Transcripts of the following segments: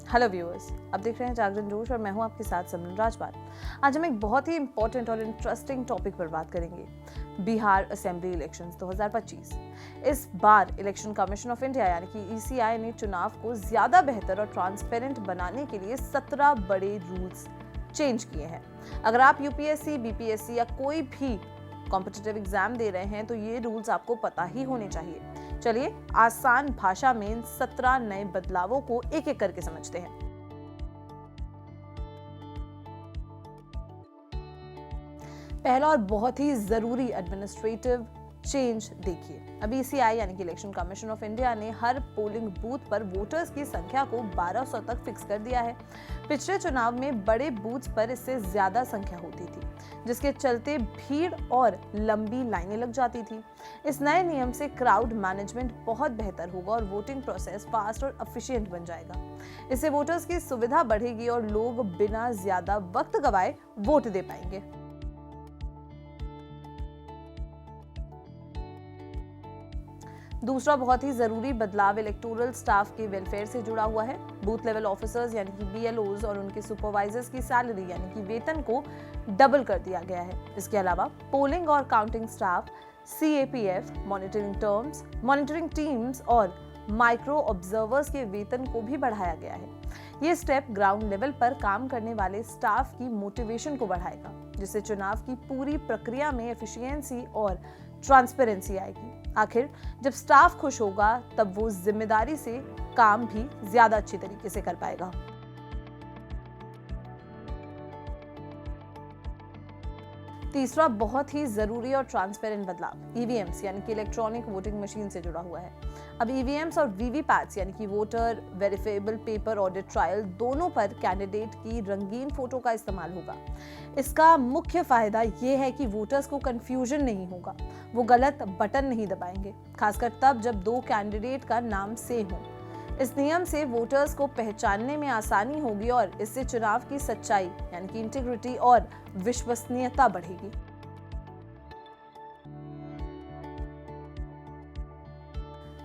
Hello viewers, आप देख रहे हैं जागरण जोश और मैं हूं आपके साथ सिमरन राजपाल। आज हम एक बहुत ही इंपॉर्टेंट और इंटरेस्टिंग टॉपिक पर बात करेंगे, बिहार असेंबली इलेक्शंस 2025। इस बार इलेक्शन कमीशन ऑफ इंडिया यानी कि ईसीआई ने चुनाव को ज्यादा बेहतर और ट्रांसपेरेंट बनाने के लिए 17 बड़े रूल्स चेंज किए हैं। अगर आप यूपीएससी, बीपीएससी या कोई भी कॉम्पिटिटिव एग्जाम दे रहे हैं तो ये रूल्स आपको पता ही होने चाहिए। चलिए आसान भाषा में इन 17 नए बदलावों को एक एक करके समझते हैं। पहला और बहुत ही जरूरी एडमिनिस्ट्रेटिव चेंज देखिए। अभी ईसीआई यानी कि इलेक्शन कमीशन ऑफ इंडिया ने हर पोलिंग बूथ पर वोटर्स की संख्या को 1200 तक फिक्स कर दिया है। पिछले चुनाव में बड़े बूथ्स पर इससे ज्यादा संख्या होती थी, जिसके चलते भीड़ और लंबी लाइनें लग जाती थी। इस नए नियम से क्राउड मैनेजमेंट बहुत बेहतर होगा और वोटिंग प्रोसेस फास्ट और एफिशिएंट बन जाएगा। इससे वोटर्स की सुविधा बढ़ेगी और लोग बिना ज्यादा वक्त गवाए वोट दे पाएंगे। दूसरा बहुत ही जरूरी बदलाव इलेक्टोरल स्टाफ के वेलफेयर से जुड़ा हुआ है। बूथ लेवल ऑफिसर्स यानी कि बीएलओज और उनके सुपरवाइजर्स की सैलरी यानी कि वेतन को डबल कर दिया गया है। इसके अलावा पोलिंग और counting staff, CAPF, monitoring teams और माइक्रो ऑब्जर्वर्स के वेतन को भी बढ़ाया गया है। ये स्टेप ग्राउंड लेवल पर काम करने वाले स्टाफ की मोटिवेशन को बढ़ाएगा, जिससे चुनाव की पूरी प्रक्रिया में एफिशिएंसी और ट्रांसपेरेंसी आएगी। आखिर जब स्टाफ खुश होगा तब वो जिम्मेदारी से काम भी ज्यादा अच्छी तरीके से कर पाएगा। तीसरा बहुत ही जरूरी और ट्रांसपेरेंट बदलाव ईवीएम्स यानी कि इलेक्ट्रॉनिक वोटिंग मशीन से जुड़ा हुआ है। अब ईवीएम्स और वीवीपैट्स यानी कि voter verifiable paper audit trial दोनों पर कैंडिडेट की रंगीन फोटो का इस्तेमाल होगा। इसका मुख्य फायदा ये है कि वोटर्स को कंफ्यूजन नहीं होगा, वो गलत बटन नहीं दबाएंगे, खासकर तब जब दो कैंडिडेट का नाम सेम हो। इस नियम से वोटर्स को पहचानने में आसानी होगी और इससे चुनाव की सच्चाई यानी कि इंटीग्रिटी और विश्वसनीयता बढ़ेगी।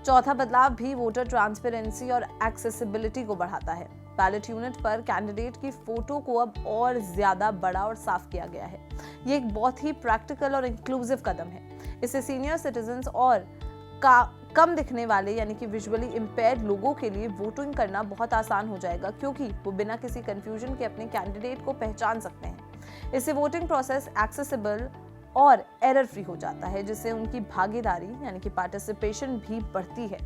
चौथा बदलाव भी वोटर ट्रांसपेरेंसी और एक्सेसिबिलिटी को बढ़ाता है। बैलेट यूनिट पर कैंडिडेट की फोटो को अब और ज्यादा बड़ा और साफ किया गया है। ये एक बहुत ही प्रैक्टिकल और इंक्लूसिव कदम है। इससे सीनियर सिटीजन्स और कम दिखने वाले यानी कि विजुअली इंपेयर्ड लोगों के लिए वोटिंग करना बहुत आसान हो जाएगा, क्योंकि वो बिना किसी कंफ्यूजन के अपने कैंडिडेट को पहचान सकते हैं। इससे वोटिंग प्रोसेस एक्सेसिबल और एरर फ्री हो जाता है, जिससे उनकी भागीदारी यानी कि पार्टिसिपेशन भी बढ़ती है।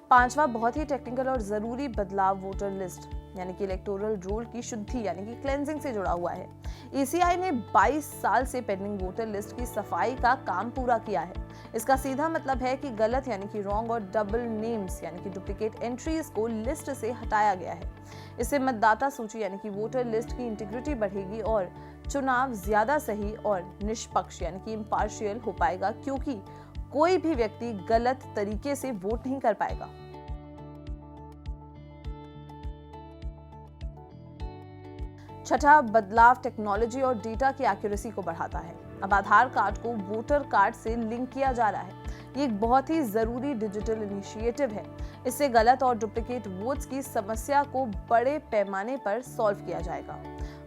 पांचवा बहुत ही टेक्निकल और जरूरी बदलाव वोटर लिस्ट यानी कि इलेक्टोरल रोल की शुद्धि यानी कि क्लेंजिंग से जुड़ा हुआ है। ईसीआई ने 22 साल से पेंडिंग वोटर लिस्ट की सफाई का काम पूरा किया है। इसका सीधा मतलब है कि गलत यानी कि रॉन्ग और डबल नेम्स यानी कि डुप्लीकेट एंट्रीज को लिस्ट से हटाया गया है। इससे मतदाता सूची यानी कि वोटर लिस्ट की इंटीग्रिटी बढ़ेगी और चुनाव ज्यादा सही और निष्पक्ष यानी कि इम्पार्शियल हो पाएगा, क्योंकि कोई भी व्यक्ति गलत तरीके से वोट नहीं कर पाएगा। छठा बदलाव टेक्नोलॉजी और डेटा की एक्यूरेसी को बढ़ाता है। अब आधार कार्ड को वोटर कार्ड से लिंक किया जा रहा है। ये एक बहुत ही जरूरी डिजिटल इनिशिएटिव है। इससे गलत और डुप्लीकेट वोट्स की समस्या को बड़े पैमाने पर सॉल्व किया जाएगा।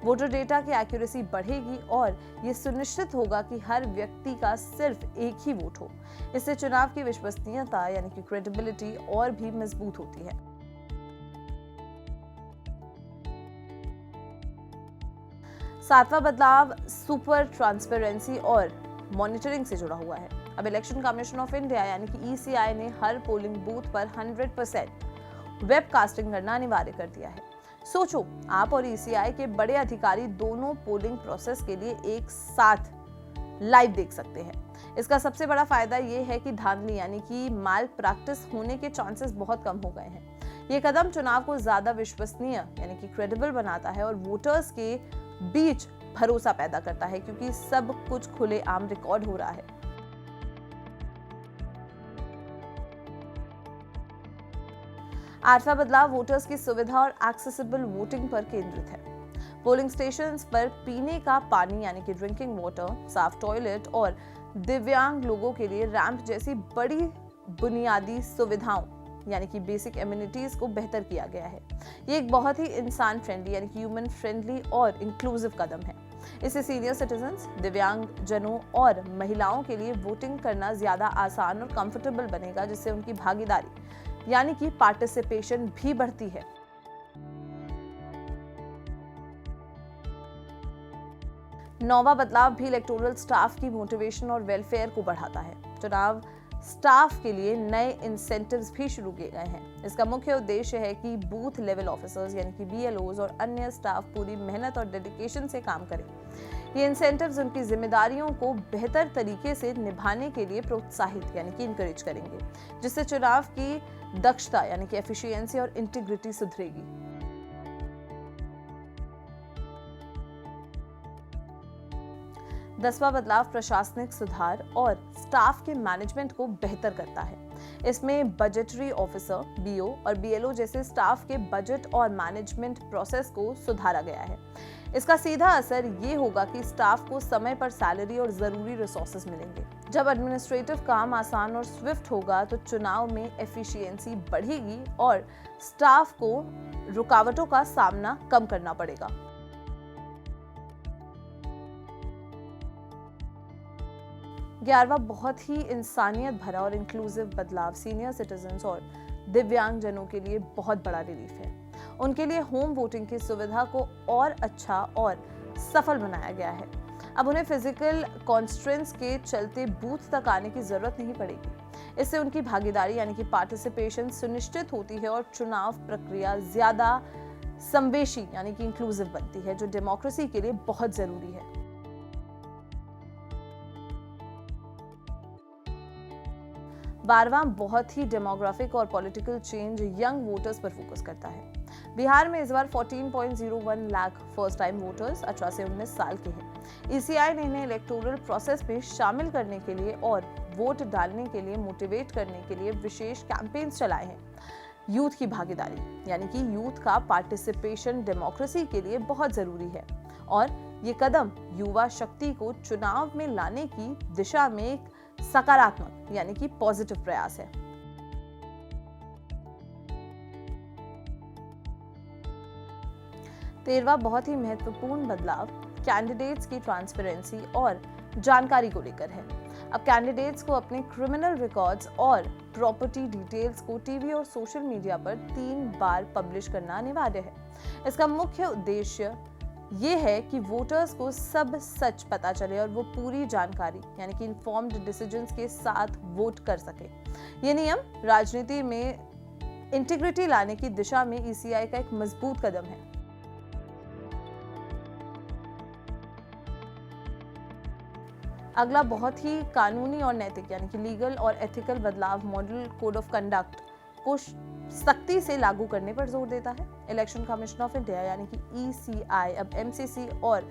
वोटर डेटा की एक्यूरेसी बढ़ेगी और ये सुनिश्चित होगा कि हर व्यक्ति का सिर्फ एक ही वोट हो। इससे चुनाव की विश्वसनीयता यानी कि क्रेडिबिलिटी और भी मजबूत होती है। सातवां बदलाव सुपर ट्रांसपेरेंसी और मॉनिटरिंग से जुड़ा हुआ है। अब इलेक्शन कमीशन ऑफ इंडिया यानी कि ईसीआई ने हर पोलिंग बूथ पर 100% वेबकास्टिंग करना अनिवार्य कर दिया है। सोचो, आप और ईसीआई के बड़े अधिकारी दोनों पोलिंग प्रोसेस के लिए एक साथ लाइव देख सकते हैं। इसका सबसे बड़ा फायदा ये है कि धांधली यानी कि माल प्रैक्टिस होने के चांसेस बहुत कम हो गए हैं। ये कदम चुनाव को ज्यादा विश्वसनीय यानी कि क्रेडिबल बनाता है और वोटर्स के बीच भरोसा पैदा करता है, क्योंकि सब कुछ खुलेआम रिकॉर्ड हो रहा है। आठवां बदलाव वोटर्स की सुविधा और एक्सेसिबल वोटिंग पर केंद्रित है। पोलिंग स्टेशंस पर पीने का पानी यानी कि ड्रिंकिंग वाटर, साफ टॉयलेट और दिव्यांग लोगों के लिए रैंप जैसी बड़ी बुनियादी सुविधाओं यानी कि बेसिक एमिनिटीज को बेहतर किया गया है। ये एक बहुत ही इंसान फ्रेंडली यानी कि ह्यूमन फ्रेंडली और इंक्लूसिव कदम है। इससे सीनियर सिटीजन्स, दिव्यांग जनों और महिलाओं के लिए वोटिंग करना ज्यादा आसान और कंफर्टेबल बनेगा, जिससे उनकी भागीदारी यानी कि पार्टिसिपेशन भी बढ़ती है। नौवां बदलाव भी इलेक्टोरल स्टाफ की मोटिवेशन और वेलफेयर को बढ़ाता है। चुनाव स्टाफ के लिए नए इंसेंटिव्स भी शुरू किए गए हैं। इसका मुख्य उद्देश्य है कि बूथ लेवल ऑफिसर्स यानी कि BLOs और अन्य स्टाफ पूरी मेहनत और डेडिकेशन से काम करें। ये इंसेंटिव्स उनकी जिम्मेदारियों को बेहतर तरीके से निभाने के लिए प्रोत्साहित यानी कि इंकरेज करेंगे, जिससे चुनाव की दक्षता यानी कि एफिशिएंसी और इंटीग्रिटी सुधरेगी। 10वां बदलाव प्रशासनिक सुधार और स्टाफ के मैनेजमेंट को बेहतर करता है। इसमें बजटरी ऑफिसर, BO और BLO जैसे स्टाफ के बजट और मैनेजमेंट प्रोसेस को सुधारा गया है। इसका सीधा असर ये होगा कि स्टाफ को समय पर सैलरी और जरूरी रिसोर्सेज मिलेंगे। जब एडमिनिस्ट्रेटिव काम आसान और स्विफ्ट होगा तो चुनाव में एफिशिएंसी बढ़ेगी और स्टाफ को रुकावटों का सामना कम करना पड़ेगा। 11वां बहुत ही इंसानियत भरा और इंक्लूसिव बदलाव सीनियर सिटीजन्स और दिव्यांग जनों के लिए बहुत बड़ा रिलीफ है। उनके लिए होम वोटिंग की सुविधा को और अच्छा और सफल बनाया गया है। अब उन्हें फिजिकल कॉन्स्ट्रेंट्स के चलते बूथ तक आने की जरूरत नहीं पड़ेगी। इससे उनकी भागीदारी यानी कि पार्टिसिपेशन सुनिश्चित होती है और चुनाव प्रक्रिया ज्यादा संवेशी यानी कि इंक्लूसिव बनती है, जो डेमोक्रेसी के लिए बहुत जरूरी है। 12वां बहुत ही डेमोग्राफिक और पॉलिटिकल चेंज यंग वोटर्स पर फोकस करता है। बिहार में इस बार 14.01 लाख फर्स्ट टाइम वोटर्स 18 से 19 साल के हैं। ECI ने इन्हें इलेक्टोरल प्रोसेस में शामिल करने के लिए और वोट डालने के लिए मोटिवेट करने के लिए विशेष कैंपेन्स चलाए हैं। यूथ की भागीदारी यानी कि यूथ का पार्टिसिपेशन डेमोक्रेसी के लिए बहुत जरूरी है और ये कदम युवा शक्ति को चुनाव में लाने की दिशा में एक सकारात्मक यानी कि पॉजिटिव प्रयास है। तेरहवां बहुत ही महत्वपूर्ण बदलाव कैंडिडेट्स की ट्रांसपेरेंसी और जानकारी को लेकर है। अब कैंडिडेट्स को अपने क्रिमिनल रिकॉर्ड्स और प्रॉपर्टी डिटेल्स को टीवी और सोशल मीडिया पर 3 बार पब्लिश करना अनिवार्य है। इसका मुख्य उद्देश्य ये है कि वोटर्स को सब सच पता चले और वो पूरी जानकारी यानी कि इन्फॉर्म्ड डिसीजंस के साथ वोट कर सके। ये नियम राजनीति में इंटीग्रिटी लाने की दिशा में ECI का एक मजबूत कदम है। अगला बहुत ही कानूनी और नैतिक यानी कि लीगल और एथिकल बदलाव मॉडल कोड ऑफ कंडक्ट को सख्ती से लागू करने पर जोर देता है। इलेक्शन कमीशन ऑफ इंडिया यानी कि ECI अब MCC और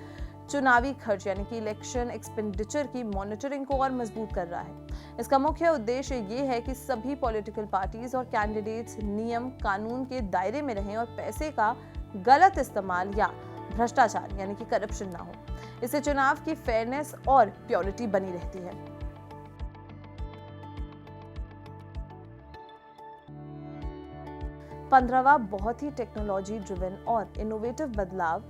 चुनावी खर्च यानी कि इलेक्शन एक्सपेंडिचर की मॉनिटरिंग को और मजबूत कर रहा है। इसका मुख्य उद्देश्य ये है कि सभी पॉलिटिकल पार्टीज और कैंडिडेट्स नियम कानून के दायरे में रहें और पैसे का गलत इस्तेमाल या भ्रष्टाचार यानी कि करप्शन ना हो। इससे चुनाव की फेयरनेस और प्योरिटी बनी रहती है। पंद्रहवां बहुत ही टेक्नोलॉजी ड्रिवन और इनोवेटिव बदलाव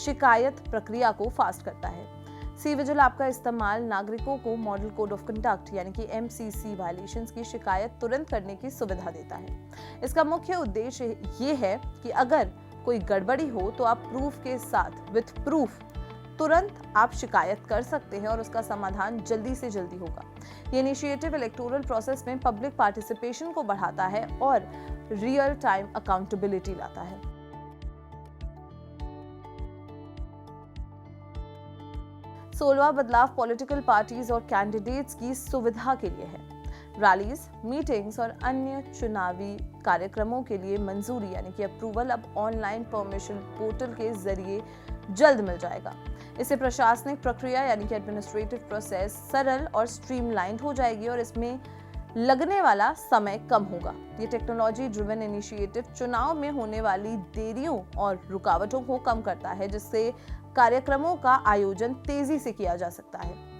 शिकायत प्रक्रिया को फास्ट करता है। सी-विजिल आपका इस्तेमाल नागरिकों को मॉडल कोड ऑफ कंडक्ट यानी कि MCC वायलेशंस की शिकायत तुरंत करने की सुविधा देता है। इसका मुख्य उद्देश्य ये है कि अगर कोई गड़बड़ी हो तो आप प्रूफ के साथ विथ प्रूफ तुरंत आप शिकायत कर सकते हैं और उसका समाधान जल्दी से जल्दी होगा। ये इनिशिएटिव इलेक्टोरल प्रोसेस में पब्लिक पार्टिसिपेशन को बढ़ाता है और रियल टाइम अकाउंटेबिलिटी लाता है। सोलहवां बदलाव पॉलिटिकल पार्टीज और कैंडिडेट्स की सुविधा के लिए है। रैलीज, मीटिंग्स और अन्य चुनावी कार्यक्रमों के लिए मंजूरी यानी कि अप्रूवल अब ऑनलाइन परमिशन पोर्टल के जरिए जल्द मिल जाएगा। इससे प्रशासनिक प्रक्रिया यानी कि एडमिनिस्ट्रेटिव प्रोसेस सरल और स्ट्रीमलाइंड हो जाएगी और इसमें लगने वाला समय कम होगा। ये टेक्नोलॉजी ड्रिवन इनिशिएटिव चुनाव में होने वाली देरियों और रुकावटों को कम करता है, जिससे कार्यक्रमों का आयोजन तेजी से किया जा सकता है।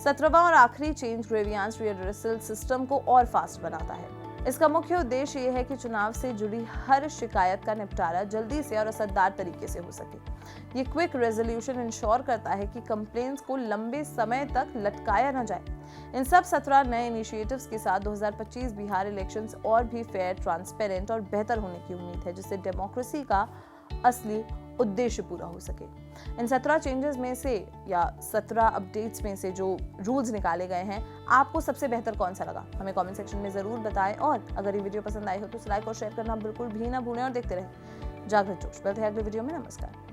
17वां और आखिरी चेंज ग्रेवियांस रिहर्सल सिस्टम को और फास्ट बनाता है। इसका मुख्य उद्देश्य ये है कि चुनाव से जुड़ी हर शिकायत का निपटारा जल्दी से और असरदार तरीके से हो सके। ये क्विक रेजोल्यूशन इंश्योर करता है कि कंप्लेंट्स को लंबे समय तक लटकाया न जाए। इन सब 17 नए इनिशिएटिव्स के साथ 2025 बिहार इलेक्शंस और भी फेयर, ट्रांसपेरेंट और बेहतर होने की उम्मीद है, जिससे डेमोक्रेसी का असली उद्देश्य पूरा हो सके। इन 17 चेंजेस में से या 17 अपडेट्स में से जो रूल्स निकाले गए हैं, आपको सबसे बेहतर कौन सा लगा, हमें कमेंट सेक्शन में जरूर बताएं। और अगर ये वीडियो पसंद आई हो तो लाइक और शेयर करना बिल्कुल भी ना भूलें और देखते रहें जागृत जोश। मिलते हैं अगले वीडियो में। नमस्कार।